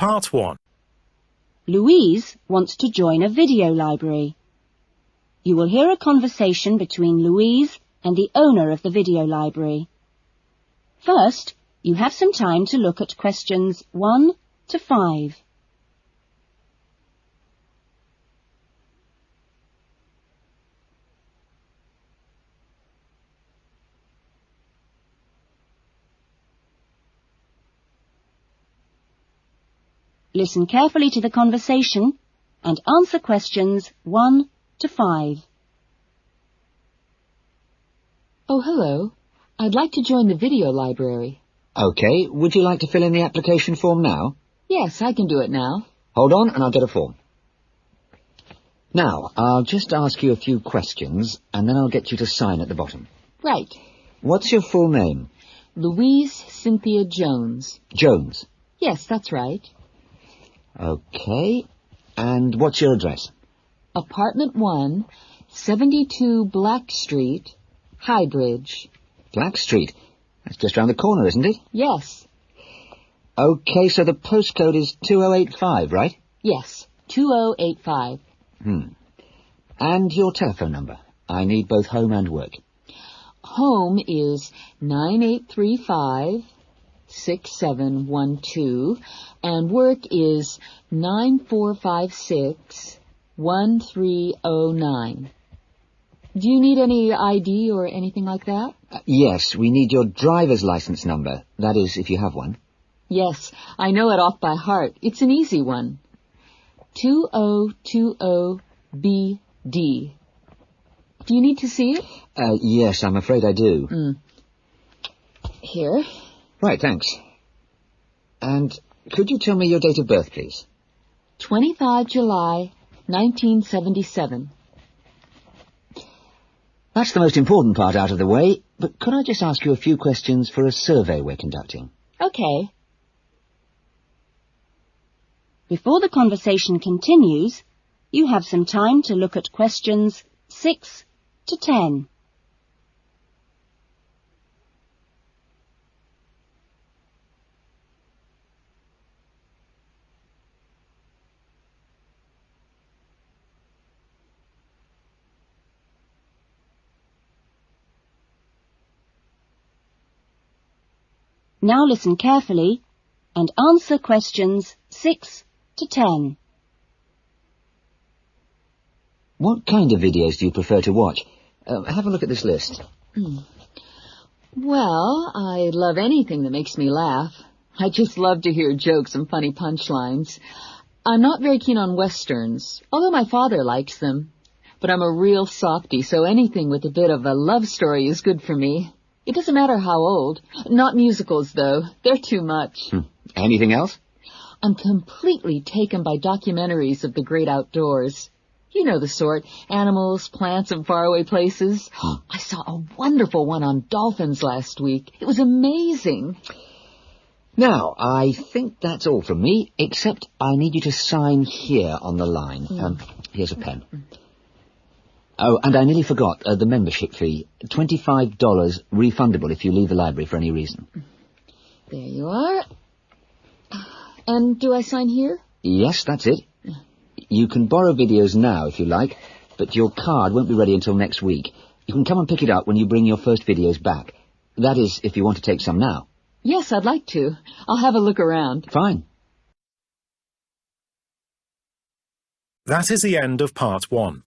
Part 1. Louise wants to join a video library. You will hear a conversation between Louise and the owner of the video library. First, you have some time to look at questions 1 to 5. Listen carefully to the conversation and answer questions 1 to 5. Oh, hello. I'd like to join the video library. OK, would you like to fill in the application form now? Yes, I can do it now. Hold on and I'll get a form. Now, I'll just ask you a few questions and then I'll get you to sign at the bottom. Right. What's your full name? Louise Cynthia Jones. Jones. Yes, that's right. OK. And what's your address? Apartment 1, 72 Black Street, Highbridge. Black Street. That's just round the corner, isn't it? Yes. OK, so the postcode is 2085, right? Yes, 2085. And your telephone number? I need both home and work. Home is 9835-6712, and work is 9456-1309. Do you need any ID or anything like that? Yes, we need your driver's license number. That is, if you have one. Yes, I know it off by heart. It's an easy one. 2020BD. Do you need to see it? Yes, I'm afraid I do. Here. Right, thanks. And could you tell me your date of birth, please? 25 July, 1977. That's the most important part out of the way, but could I just ask you a few questions for a survey we're conducting? Okay. Before the conversation continues, you have some time to look at questions 6 to 10. Now listen carefully and answer questions 6 to 10. What kind of videos do you prefer to watch? Have a look at this list. Well, I love anything that makes me laugh. I just love to hear jokes and funny punchlines. I'm not very keen on westerns, although my father likes them. But I'm a real softie, so anything with a bit of a love story is good for me. It doesn't matter how old. Not musicals, though. They're too much. Anything else? I'm completely taken by documentaries of the great outdoors. You know the sort. Animals, plants, and faraway places. I saw a wonderful one on dolphins last week. It was amazing. Now, I think that's all from me, except I need you to sign here on the line. Here's a pen. Oh, and I nearly forgot the membership fee. $25 refundable if you leave the library for any reason. There you are. And do I sign here? Yes, that's it. You can borrow videos now if you like, but your card won't be ready until next week. You can come and pick it up when you bring your first videos back. That is, if you want to take some now. Yes, I'd like to. I'll have a look around. Fine. That is the end of Part 1.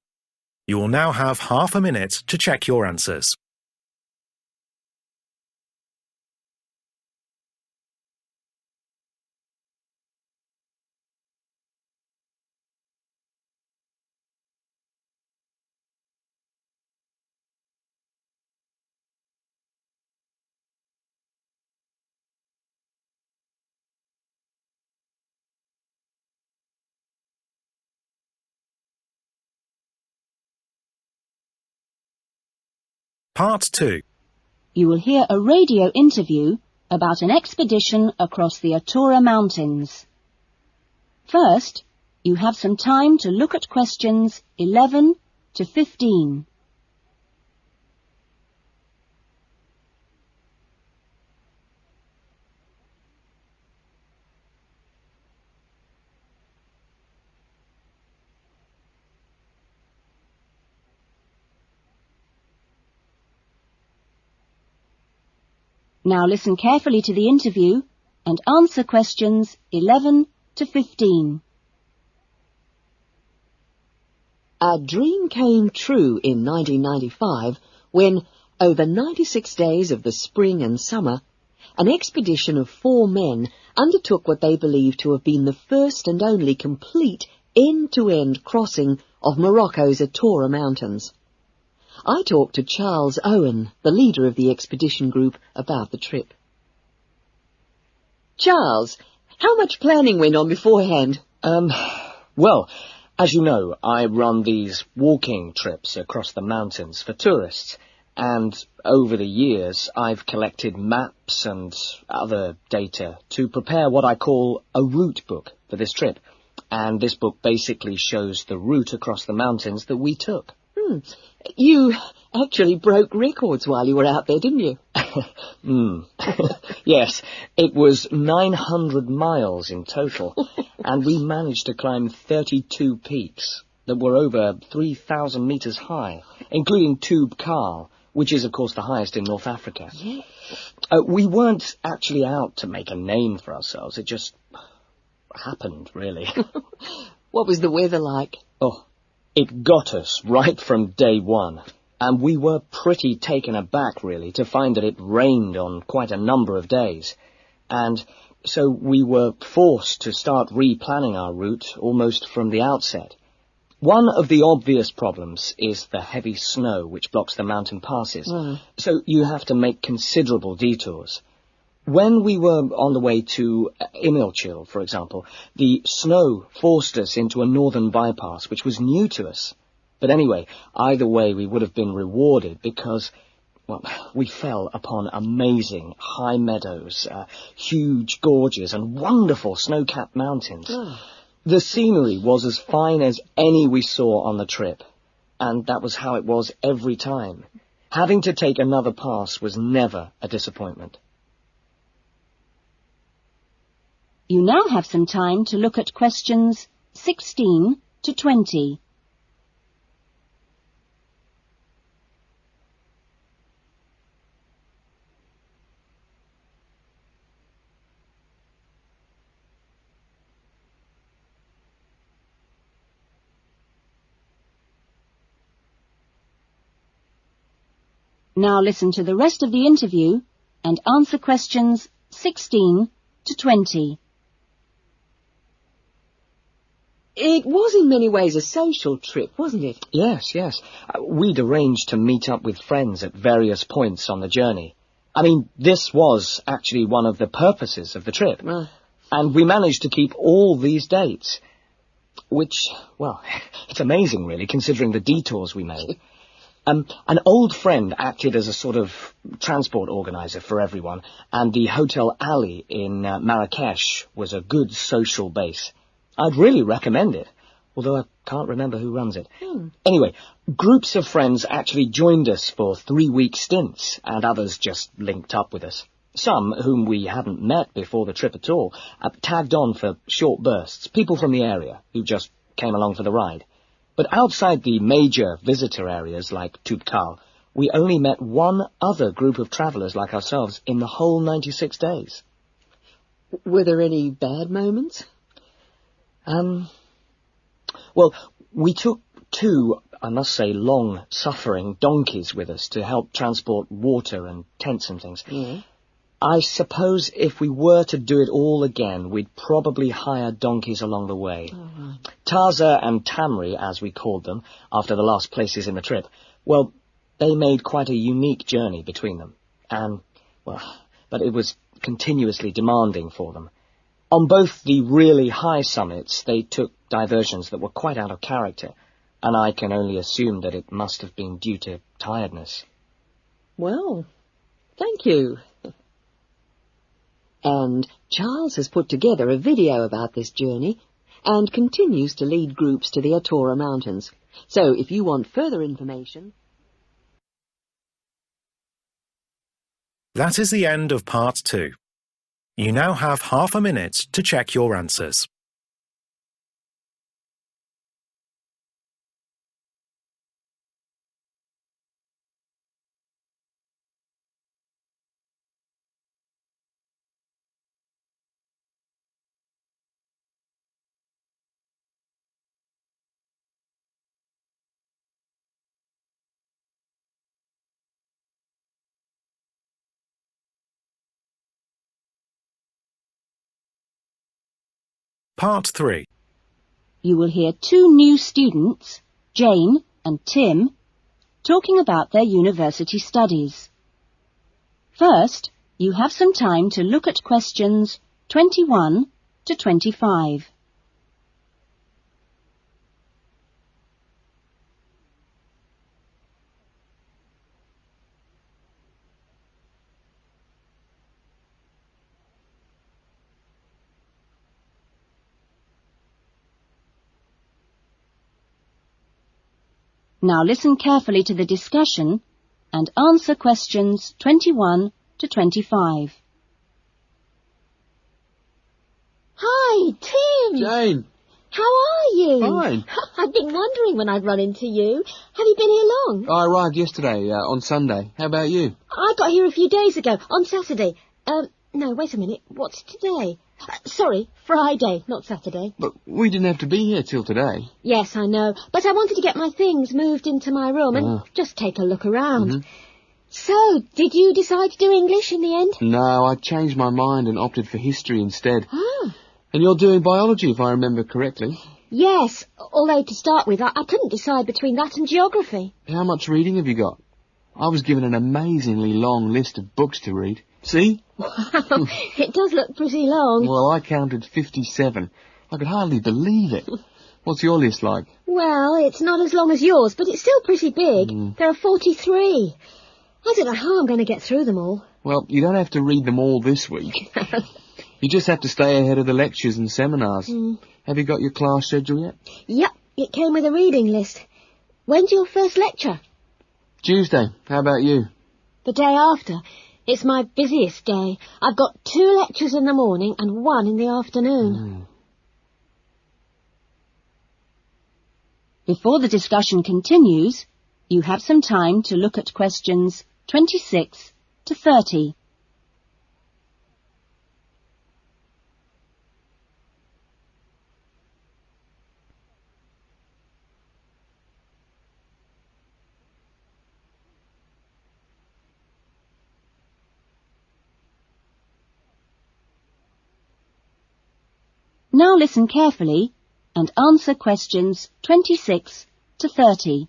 You will now have half a minute to check your answers. Part 2. You will hear a radio interview about an expedition across the Atura Mountains. First, you have some time to look at questions 11 to 15. Now listen carefully to the interview and answer questions 11 to 15. A dream came true in 1995 when, over 96 days of the spring and summer, an expedition of 4 men undertook what they believed to have been the first and only complete end-to-end crossing of Morocco's Atora Mountains. I talked to Charles Owen, the leader of the expedition group, about the trip. Charles, how much planning went on beforehand? Well, as you know, I run these walking trips across the mountains for tourists, and over the years I've collected maps and other data to prepare what I call a route book for this trip. And this book basically shows the route across the mountains that we took. You actually broke records while you were out there, didn't you? Yes, it was 900 miles in total, and we managed to climb 32 peaks that were over 3,000 metres high, including Tube Karl, which is, of course, the highest in North Africa. Yeah. We weren't actually out to make a name for ourselves. It just happened, really. What was the weather like? Oh, it got us right from day one, and we were pretty taken aback, really, to find that it rained on quite a number of days. And so we were forced to start replanning our route almost from the outset. One of the obvious problems is the heavy snow which blocks the mountain passes, so you have to make considerable detours. When we were on the way to Imilchil, for example, the snow forced us into a northern bypass, which was new to us. But anyway, either way we would have been rewarded because, well, we fell upon amazing high meadows, huge gorges and wonderful snow-capped mountains. The scenery was as fine as any we saw on the trip, and that was how it was every time. Having to take another pass was never a disappointment. You now have some time to look at questions 16 to 20. Now listen to the rest of the interview and answer questions 16 to 20. It was in many ways a social trip, wasn't it? Yes. We'd arranged to meet up with friends at various points on the journey. I mean, this was actually one of the purposes of the trip. And we managed to keep all these dates. Which, well, it's amazing, really, considering the detours we made. An old friend acted as a sort of transport organizer for everyone, and the Hotel Ali in Marrakesh was a good social base. I'd really recommend it, although I can't remember who runs it. Anyway, groups of friends actually joined us for 3-week stints, and others just linked up with us. Some, whom we hadn't met before the trip at all, tagged on for short bursts, people from the area who just came along for the ride. But outside the major visitor areas like Tube Karl, we only met one other group of travellers like ourselves in the whole 96 days. Were there any bad moments? Well, we took 2, I must say, long-suffering donkeys with us to help transport water and tents and things. I suppose if we were to do it all again, we'd probably hire donkeys along the way. Taza and Tamri, as we called them, after the last places in the trip, well, they made quite a unique journey between them. But it was continuously demanding for them. On both the really high summits, they took diversions that were quite out of character, and I can only assume that it must have been due to tiredness. Well, thank you. And Charles has put together a video about this journey and continues to lead groups to the Atora Mountains. So if you want further information... That is the end of part 2. You now have half a minute to check your answers. Part 3. You will hear two new students, Jane and Tim, talking about their university studies. First, you have some time to look at questions 21 to 25. Now listen carefully to the discussion and answer questions 21 to 25. Hi, Tim. Jane, How are you? fine. I've been wondering when I'd run into you. Have you been here long? I arrived yesterday, on Sunday. How about you? I got here a few days ago, on Saturday. No, wait a minute. What's today? Sorry, Friday, not Saturday. But we didn't have to be here till today. Yes, I know. But I wanted to get my things moved into my room and just take a look around. Mhm. So, did you decide to do English in the end? No, I changed my mind and opted for history instead. Ah. And you're doing biology, if I remember correctly. Yes, although to start with, I couldn't decide between that and geography. How much reading have you got? I was given an amazingly long list of books to read. See? Wow, it does look pretty long. Well, I counted 57. I could hardly believe it. What's your list like? Well, it's not as long as yours, but it's still pretty big. There are 43. I don't know how I'm going to get through them all. Well, you don't have to read them all this week. You just have to stay ahead of the lectures and seminars. Have you got your class schedule yet? Yep, it came with a reading list. When's your first lecture? Tuesday. How about you? The day after. It's my busiest day. I've got 2 lectures in the morning and 1 in the afternoon. Before the discussion continues, you have some time to look at questions 26 to 30. Now listen carefully and answer questions 26 to 30.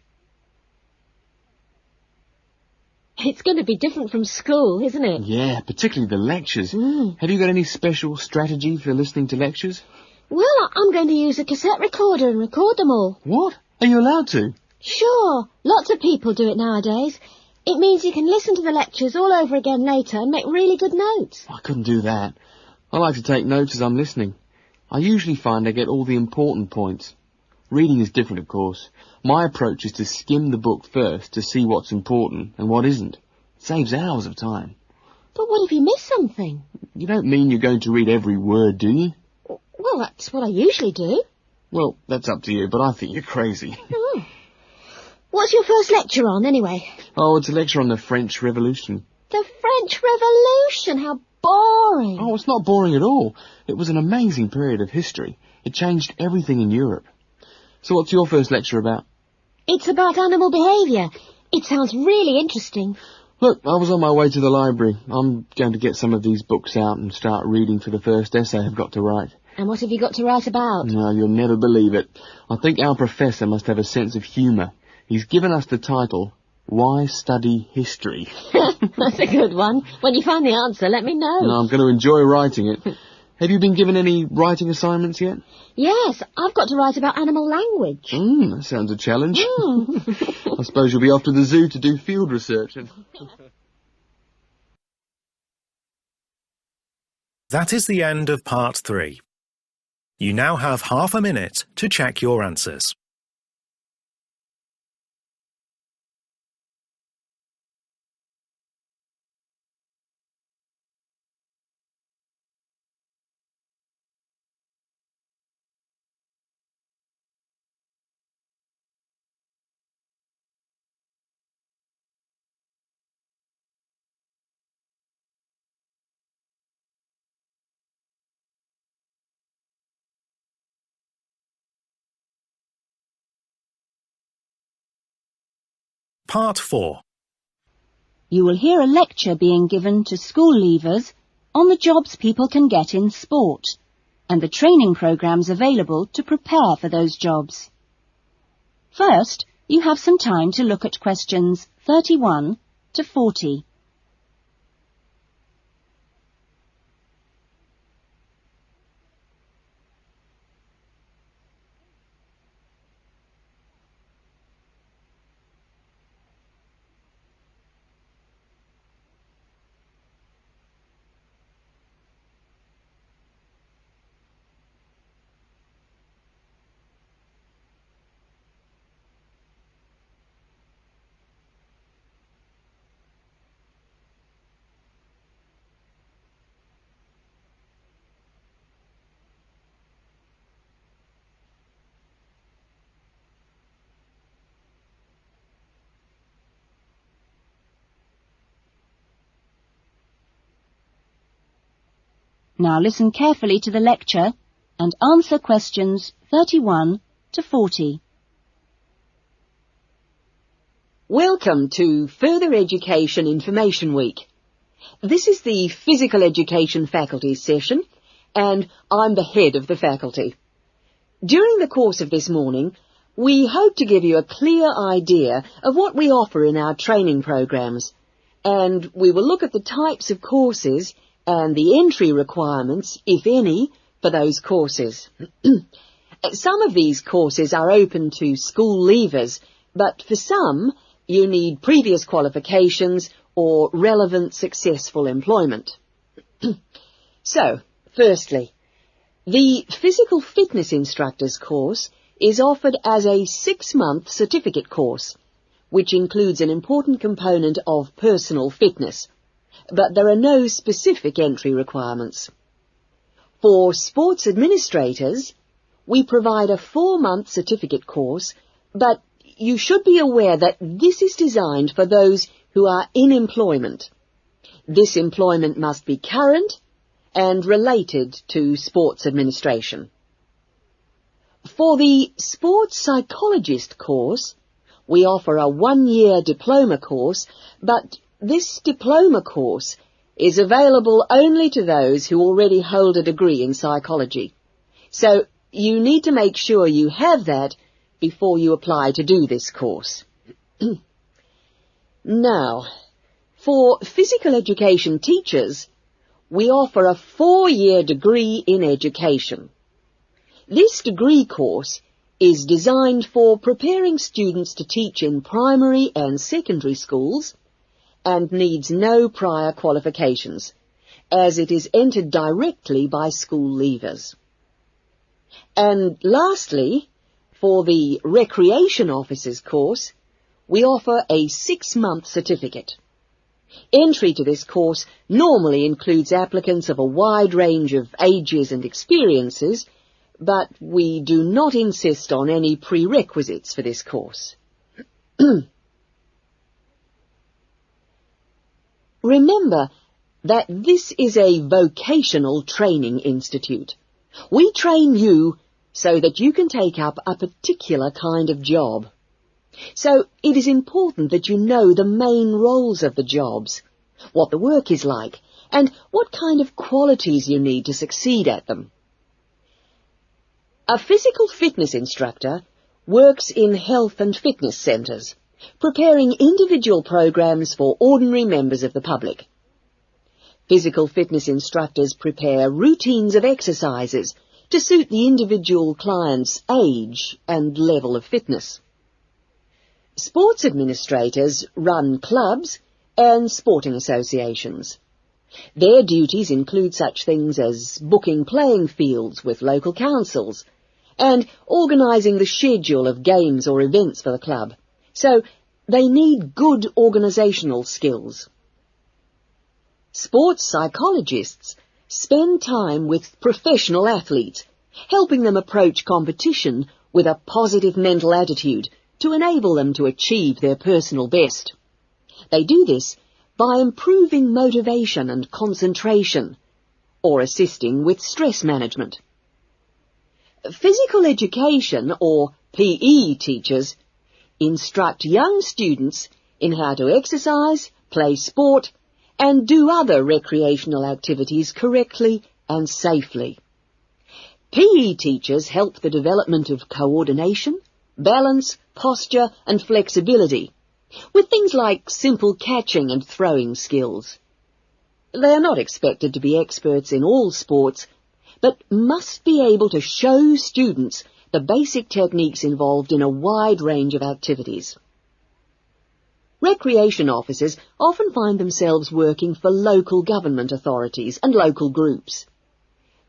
It's going to be different from school, isn't it? Yeah, particularly the lectures. Have you got any special strategy for listening to lectures? Well, I'm going to use a cassette recorder and record them all. What? Are you allowed to? Sure, lots of people do it nowadays. It means you can listen to the lectures all over again later and make really good notes. I couldn't do that. I like to take notes as I'm listening. I usually find I get all the important points. Reading is different, of course. My approach is to skim the book first to see what's important and what isn't. It saves hours of time. But what if you miss something? You don't mean you're going to read every word, do you? Well, that's what I usually do. Well, that's up to you, but I think you're crazy. Oh. What's your first lecture on, anyway? Oh, it's a lecture on the French Revolution. The French Revolution, how boring. Oh, it's not boring at all. It was an amazing period of history. It changed everything in Europe. So what's your first lecture about? It's about animal behaviour. It sounds really interesting. Look, I was on my way to the library. I'm going to get some of these books out and start reading for the first essay I've got to write. And what have you got to write about? No, you'll never believe it. I think our professor must have a sense of humour. He's given us the title, Why Study History? That's a good one. When you find the answer, let me know. No, I'm going to enjoy writing it. Have you been given any writing assignments yet? Yes, I've got to write about animal language. That sounds a challenge. I suppose you'll be off to the zoo to do field research. That is the end of part 3. You now have half a minute to check your answers. Part 4. You will hear a lecture being given to school leavers on the jobs people can get in sport and the training programs available to prepare for those jobs. First, you have some time to look at questions 31 to 40. Now listen carefully to the lecture and answer questions 31 to 40. Welcome to Further Education Information Week. This is the Physical Education Faculty session, and I'm the head of the faculty. During the course of this morning, we hope to give you a clear idea of what we offer in our training programs, and we will look at the types of courses and the entry requirements, if any, for those courses. Some of these courses are open to school leavers, but for some, you need previous qualifications or relevant successful employment. So, firstly, the Physical Fitness Instructors course is offered as a 6-month certificate course, which includes an important component of personal fitness, but there are no specific entry requirements. For sports administrators, we provide a 4-month certificate course, but you should be aware that this is designed for those who are in employment. This employment must be current and related to sports administration. For the sports psychologist course, we offer a 1-year diploma course, but this diploma course is available only to those who already hold a degree in psychology. So you need to make sure you have that before you apply to do this course. Now, for physical education teachers, we offer a 4-year degree in education. This degree course is designed for preparing students to teach in primary and secondary schools and needs no prior qualifications, as it is entered directly by school leavers. And lastly, for the Recreation Officers course, we offer a 6-month certificate. Entry to this course normally includes applicants of a wide range of ages and experiences, but we do not insist on any prerequisites for this course. Remember that this is a vocational training institute. We train you so that you can take up a particular kind of job. So it is important that you know the main roles of the jobs, what the work is like, and what kind of qualities you need to succeed at them. A physical fitness instructor works in health and fitness centres, preparing individual programs for ordinary members of the public. Physical fitness instructors prepare routines of exercises to suit the individual client's age and level of fitness. Sports administrators run clubs and sporting associations. Their duties include such things as booking playing fields with local councils and organising the schedule of games or events for the club. So they need good organisational skills. Sports psychologists spend time with professional athletes, helping them approach competition with a positive mental attitude to enable them to achieve their personal best. They do this by improving motivation and concentration, or assisting with stress management. Physical education, or PE teachers, instruct young students in how to exercise, play sport, and do other recreational activities correctly and safely. PE teachers help the development of coordination, balance, posture and flexibility, with things like simple catching and throwing skills. They are not expected to be experts in all sports, but must be able to show students the basic techniques involved in a wide range of activities. Recreation officers often find themselves working for local government authorities and local groups.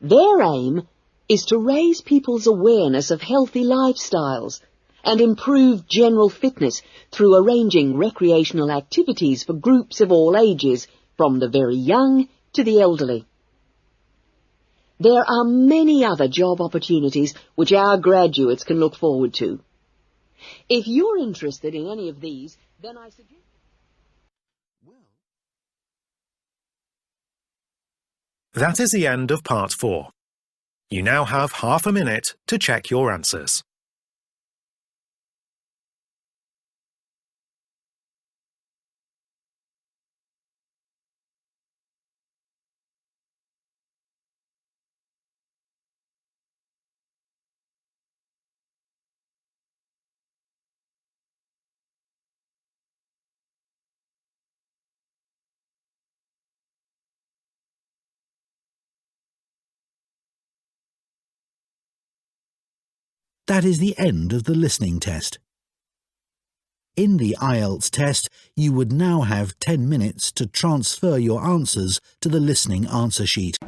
Their aim is to raise people's awareness of healthy lifestyles and improve general fitness through arranging recreational activities for groups of all ages, from the very young to the elderly. There are many other job opportunities which our graduates can look forward to. If you're interested in any of these, then I suggest... That is the end of part 4. You now have half a minute to check your answers. That is the end of the listening test. In the IELTS test, you would now have 10 minutes to transfer your answers to the listening answer sheet.